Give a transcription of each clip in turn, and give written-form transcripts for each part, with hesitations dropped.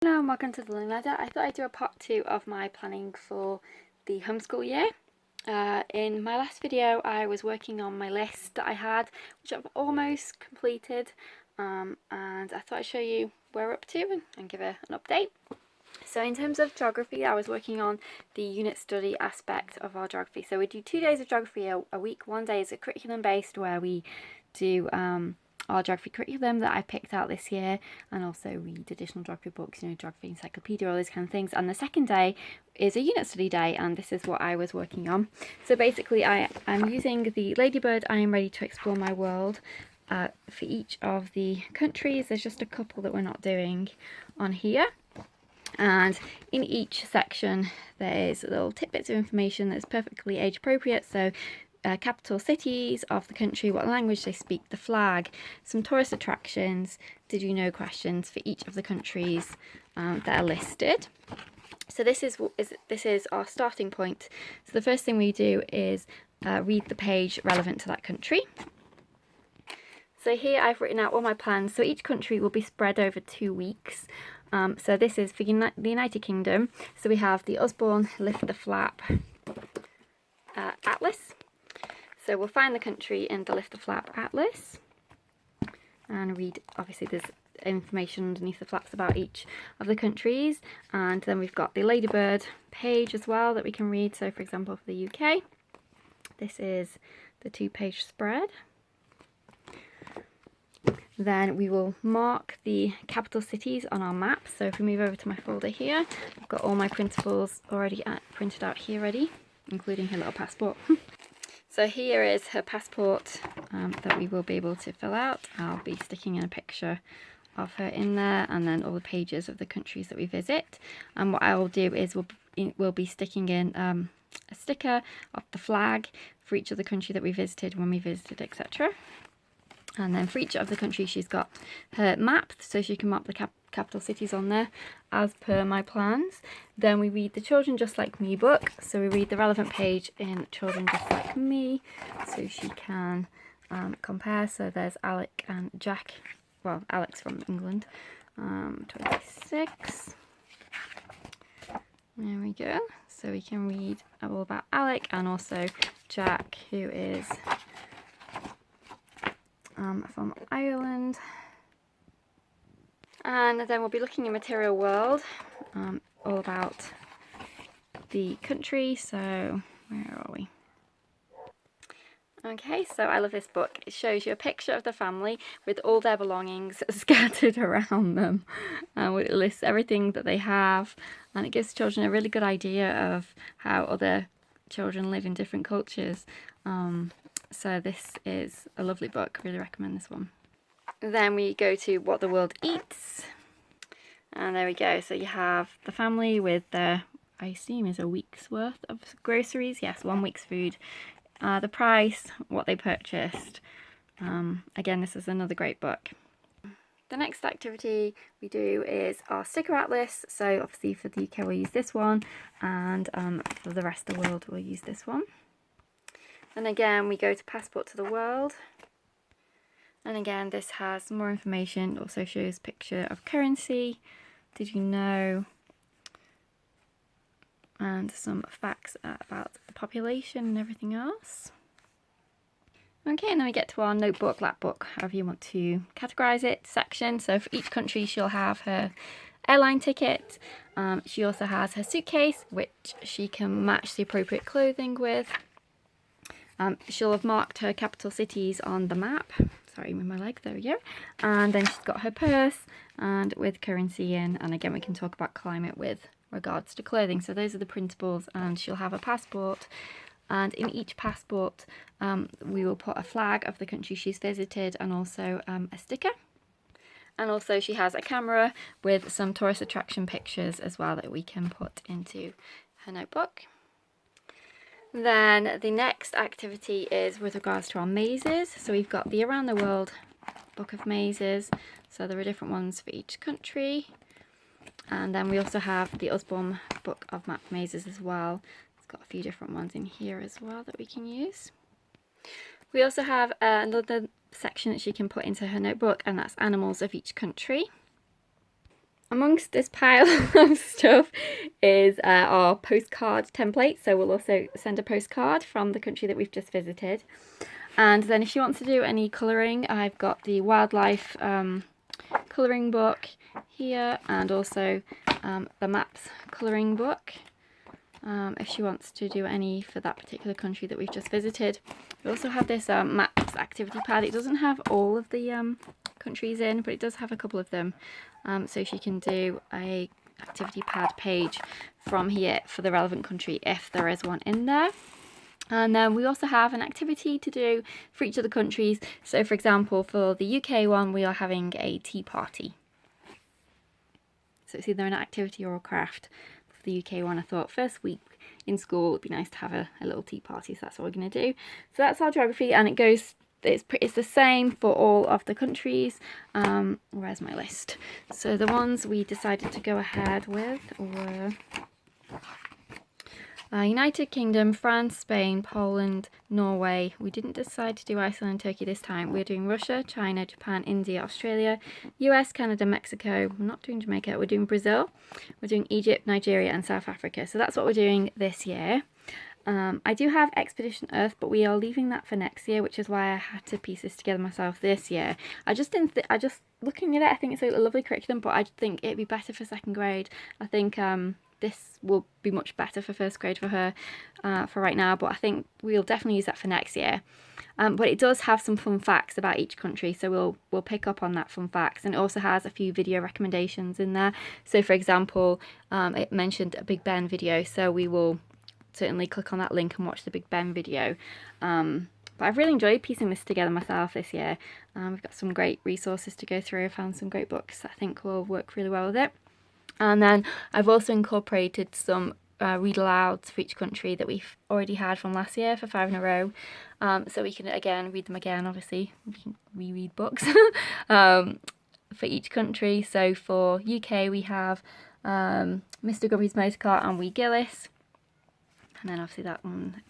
Hello and welcome to the Learning Ladder. I thought I'd do a part 2 of my planning for the homeschool year. In my last video I was working on my list that I had, which I've almost completed, and I thought I'd show you where we're up to and give an update. So in terms of geography, I was working on the unit study aspect of our geography. So we do 2 days of geography a week. One day is a curriculum based where we do our geography curriculum that I picked out this year, and also read additional geography books, geography encyclopedia, all these kind of things. And the second day is a unit study day, and this is what I was working on. So basically I'm using the Ladybird I am ready to explore my world for each of the countries. There's just a couple that we're not doing on here. And in each section there's little tidbits of information that's perfectly age appropriate. So capital cities of the country, what language they speak, the flag, some tourist attractions, did you know questions for each of the countries that are listed. So this is our starting point. So the first thing we do is read the page relevant to that country. So here I've written out all my plans. So each country will be spread over 2 weeks. So this is for the United Kingdom. So we have the Osborne Lift the Flap Atlas. So we'll find the country in the Lift the Flap Atlas and read, obviously there's information underneath the flaps about each of the countries. And then we've got the Ladybird page as well that we can read. So for example, for the UK, this is the 2-page spread. Then we will mark the capital cities on our map. So if we move over to my folder here, I've got all my principles already printed out here ready, including her little passport. So here is her passport that we will be able to fill out. I'll be sticking in a picture of her in there, and then all the pages of the countries that we visit. And what I will do is we'll be sticking in a sticker of the flag for each of the country that we visited, when we visited, etc. And then for each of the countries she's got her map, so she can map the capital cities on there as per my plans. Then we read the Children Just Like Me book, so we read the relevant page in Children Just Like Me so she can compare. So there's Alec and Jack, well, Alec's from England, 26. There we go. So we can read all about Alec, and also Jack, who is from Ireland. And then we'll be looking at Material World, all about the country. So where are we? Okay, so I love this book. It shows you a picture of the family with all their belongings scattered around them. It lists everything that they have, and it gives children a really good idea of how other children live in different cultures. So this is a lovely book, really recommend this one. Then we go to What the World Eats, and there we go. So you have the family with their, I assume is a week's worth of groceries. Yes, 1 week's food. The price, what they purchased. Again, this is another great book. The next activity we do is our sticker atlas. So obviously for the UK we'll use this one, and for the rest of the world we'll use this one. And again we go to Passport to the World, and again this has more information. It also shows a picture of currency, did you know, and some facts about the population and everything else. Okay, and then we get to our notebook, lapbook, however you want to categorise it, section. So for each country she'll have her airline ticket. She also has her suitcase, which she can match the appropriate clothing with. She'll have marked her capital cities on the map. Sorry, with my leg, there we go. And then she's got her purse, and with currency in, and again we can talk about climate with regards to clothing. So those are the principles, and she'll have a passport, and in each passport we will put a flag of the country she's visited, and also a sticker. And also she has a camera with some tourist attraction pictures as well that we can put into her notebook. Then the next activity is with regards to our mazes. So we've got the Around the World book of mazes, so there are different ones for each country. And then we also have the Osborne book of map mazes as well. It's got a few different ones in here as well that we can use. We also have another section that she can put into her notebook, and that's animals of each country. amongst this pile of stuff is our postcard template. So we'll also send a postcard from the country that we've just visited. And then if she wants to do any colouring, I've got the wildlife colouring book here, and also the maps colouring book, if she wants to do any for that particular country that we've just visited. We also have this maps activity pad. It doesn't have all of the countries in, but it does have a couple of them, so she can do a activity pad page from here for the relevant country if there is one in there. And then we also have an activity to do for each of the countries. So for example, for the UK one, we are having a tea party. So it's either an activity or a craft. For the UK one, I thought first week in school it'd be nice to have a little tea party, so that's what we're going to do. So that's our geography, and it's the same for all of the countries. Where's my list? So the ones we decided to go ahead with were United Kingdom, France, Spain, Poland, Norway. We didn't decide to do Iceland and Turkey this time. We're doing Russia, China, Japan, India, Australia, US, Canada, Mexico. We're not doing Jamaica. We're doing Brazil. We're doing Egypt, Nigeria, and South Africa. So that's what we're doing this year. I do have Expedition Earth, but we are leaving that for next year, which is why I had to piece this together myself this year. I just looking at it, I think it's a lovely curriculum, but I think it'd be better for second grade. I think this will be much better for first grade for her for right now, but I think we'll definitely use that for next year. But it does have some fun facts about each country, so we'll pick up on that fun facts, and it also has a few video recommendations in there. So for example, it mentioned a Big Ben video, so we will certainly click on that link and watch the Big Ben video. But I've really enjoyed piecing this together myself this year. We've got some great resources to go through. I found some great books that I think will work really well with it. And then I've also incorporated some read alouds for each country that we've already had from last year for 5 in a row. So we can again read them again, obviously. We can reread books for each country. So for UK we have Mr. Guppy's Motorcar and Wee Gillis. And then obviously that one,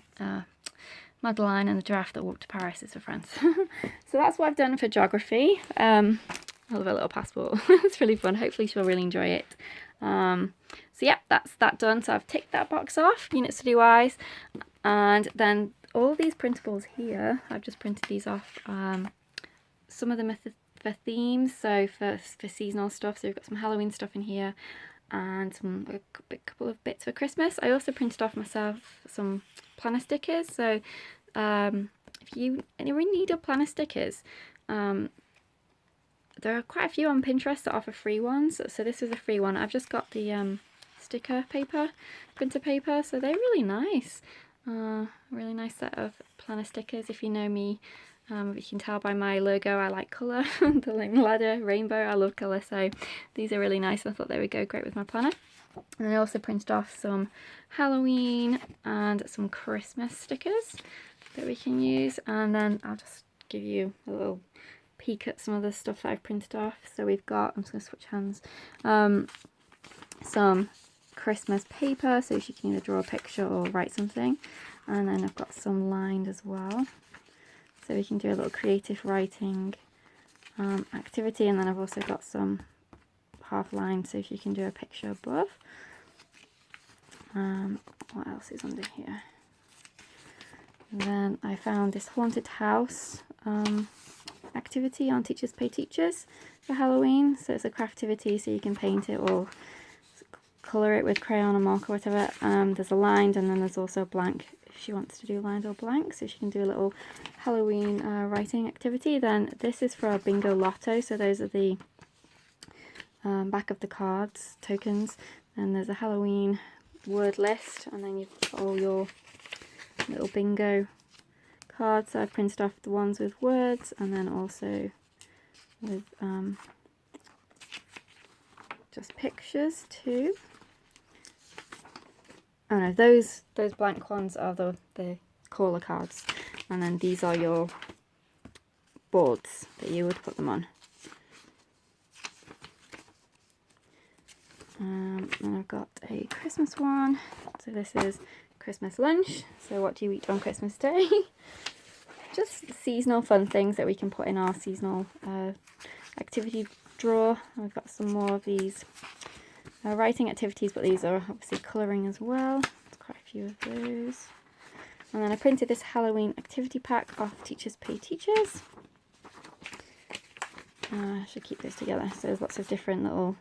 Madeline and the Giraffe That Walked to Paris is for France. So that's what I've done for geography. I love a little passport. It's really fun. Hopefully she'll really enjoy it. So yeah, that's that done. So I've ticked that box off, unit study wise. And then all these printables here, I've just printed these off. Some of them are for themes, so for seasonal stuff. So we've got some Halloween stuff in here, and a couple of bits for Christmas. I also printed off myself some planner stickers. So if you are in need of planner stickers, there are quite a few on Pinterest that offer free ones. So this is a free one. I've just got the sticker paper, printer paper, so they're really nice. Really nice set of planner stickers. If you know me, you can tell by my logo, I like colour. The Learning Ladder rainbow, I love colour, so these are really nice. I thought they would go great with my planner. And I also printed off some Halloween and some Christmas stickers that we can use. And then I'll just give you a little peek at some of the stuff that I've printed off. So we've got, I'm just going to switch hands, some Christmas paper, so you can either draw a picture or write something. And then I've got some lined as well, so we can do a little creative writing activity. And then I've also got some half lined, so if you can do a picture above. What else is under here? And then I found this haunted house activity on Teachers Pay Teachers for Halloween. So it's a craftivity, so you can paint it or colour it with crayon or marker or whatever. There's a lined, and then there's also a blank if she wants to do lined or blank, so she can do a little Halloween writing activity. Then this is for a bingo lotto, so those are the back of the cards, tokens, and there's a Halloween word list, and then you've got all your little bingo cards. So I printed off the ones with words, and then also with just pictures too. Oh no, those blank ones are the caller cards, and then these are your boards that you would put them on. And I've got a Christmas one. So this is Christmas lunch. So what do you eat on Christmas Day? Just seasonal fun things that we can put in our seasonal activity drawer. We've got some more of these writing activities, but these are obviously colouring as well. There's quite a few of those. And then I printed this Halloween activity pack off Teachers Pay Teachers. I should keep those together. So there's lots of different little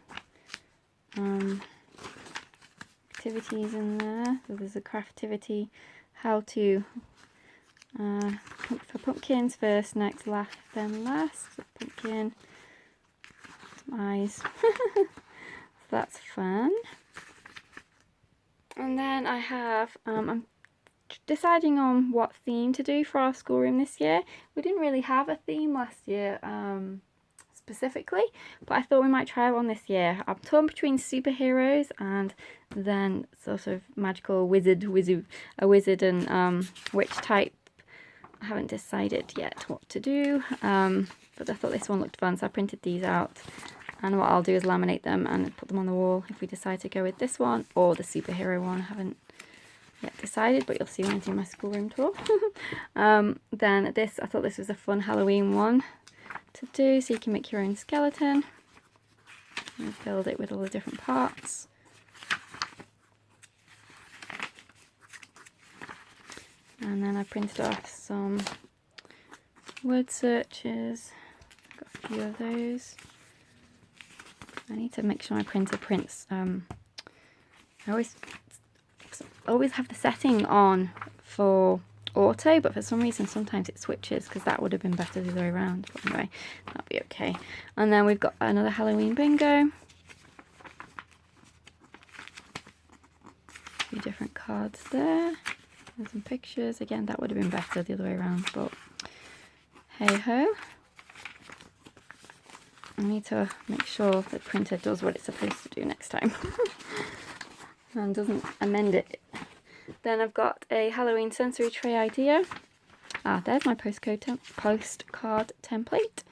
activities in there. So there's a craftivity, how to for pumpkins, first, next, last, then last. Pumpkin, some eyes. So that's fun. And then I have, I'm deciding on what theme to do for our schoolroom this year. We didn't really have a theme last year specifically, but I thought we might try one this year. I'm torn between superheroes and then sort of magical wizard and witch type. I haven't decided yet what to do, but I thought this one looked fun, so I printed these out, and what I'll do is laminate them and put them on the wall if we decide to go with this one or the superhero one. I haven't yet decided, but you'll see when I do my schoolroom tour. Then this, I thought this was a fun Halloween one to do, so you can make your own skeleton and build it with all the different parts. And then I printed off some word searches. Got a few of those. I need to make sure my printer prints. I always have the setting on for auto, but for some reason sometimes it switches, because that would have been better the other way around. But anyway, that'll be okay. And then we've got another Halloween bingo. A few different cards there. There's some pictures. Again, that would have been better the other way around, but hey ho. I need to make sure the printer does what it's supposed to do next time and doesn't amend it. Then I've got a Halloween sensory tray idea. There's my postcard template.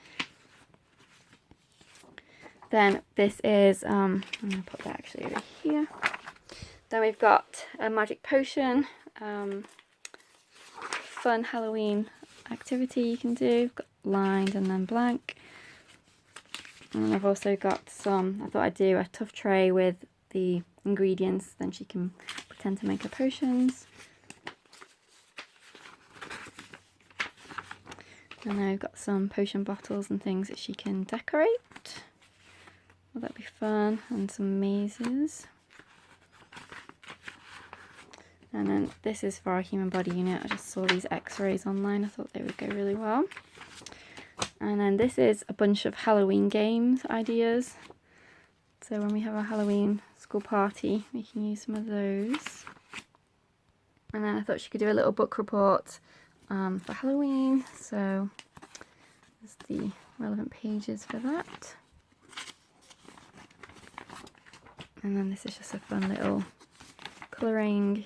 Then this is, I'm going to put that actually over here. Then we've got a magic potion, fun Halloween activity you can do. We've got lined and then blank. And I've also got some, I thought I'd do a tough tray with the ingredients, then she can pretend to make her potions. And then I've got some potion bottles and things that she can decorate. Well, that'd be fun. And some mazes. And then this is for our human body unit. I just saw these x-rays online. I thought they would go really well. And then this is a bunch of Halloween games ideas. So when we have a Halloween school party, we can use some of those. And then I thought she could do a little book report for Halloween. So there's the relevant pages for that. And then this is just a fun little colouring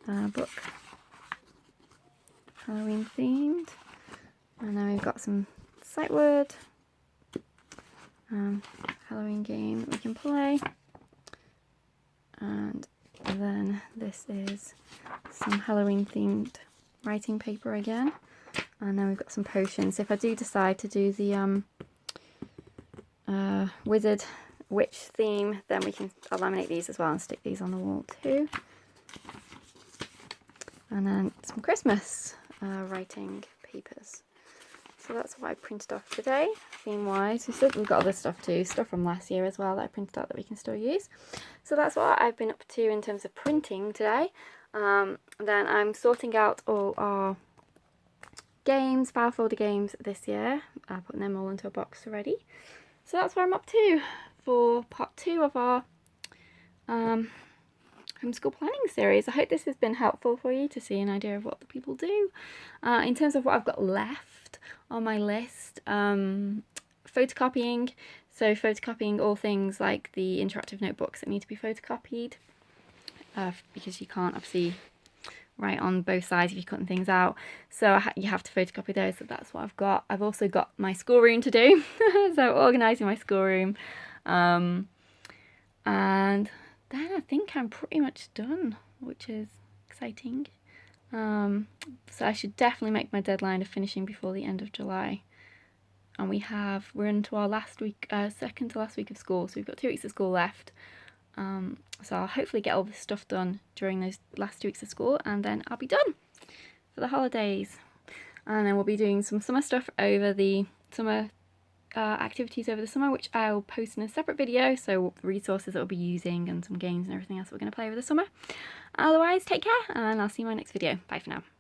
book, Halloween themed. And then we've got some sight word, Halloween game that we can play. And then this is some Halloween themed writing paper again. And then we've got some potions. If I do decide to do the wizard witch theme, then I'll laminate these as well and stick these on the wall too. And then some Christmas writing papers. So that's what I printed off today, theme-wise. We've got other stuff too, stuff from last year as well that I printed out that we can still use. So that's what I've been up to in terms of printing today. Then I'm sorting out all our games, file folder games this year, putting them all into a box already. So that's where I'm up to for part 2 of our homeschool planning series. I hope this has been helpful for you to see an idea of what the people do. In terms of what I've got left on my list, photocopying. So photocopying all things like the interactive notebooks that need to be photocopied, because you can't obviously write on both sides if you're cutting things out. So you have to photocopy those. So that's what I've got. I've also got my schoolroom to do. So organising my schoolroom. And then I think I'm pretty much done, which is exciting. So I should definitely make my deadline of finishing before the end of July. and we're into our last week, second to last week of school, so we've got 2 weeks of school left. So I'll hopefully get all this stuff done during those last 2 weeks of school, and then I'll be done for the holidays. And then we'll be doing some summer stuff over the summer, activities over the summer, which I'll post in a separate video, so resources that we'll be using and some games and everything else we're going to play over the summer. Otherwise, take care, and I'll see you in my next video. Bye for now.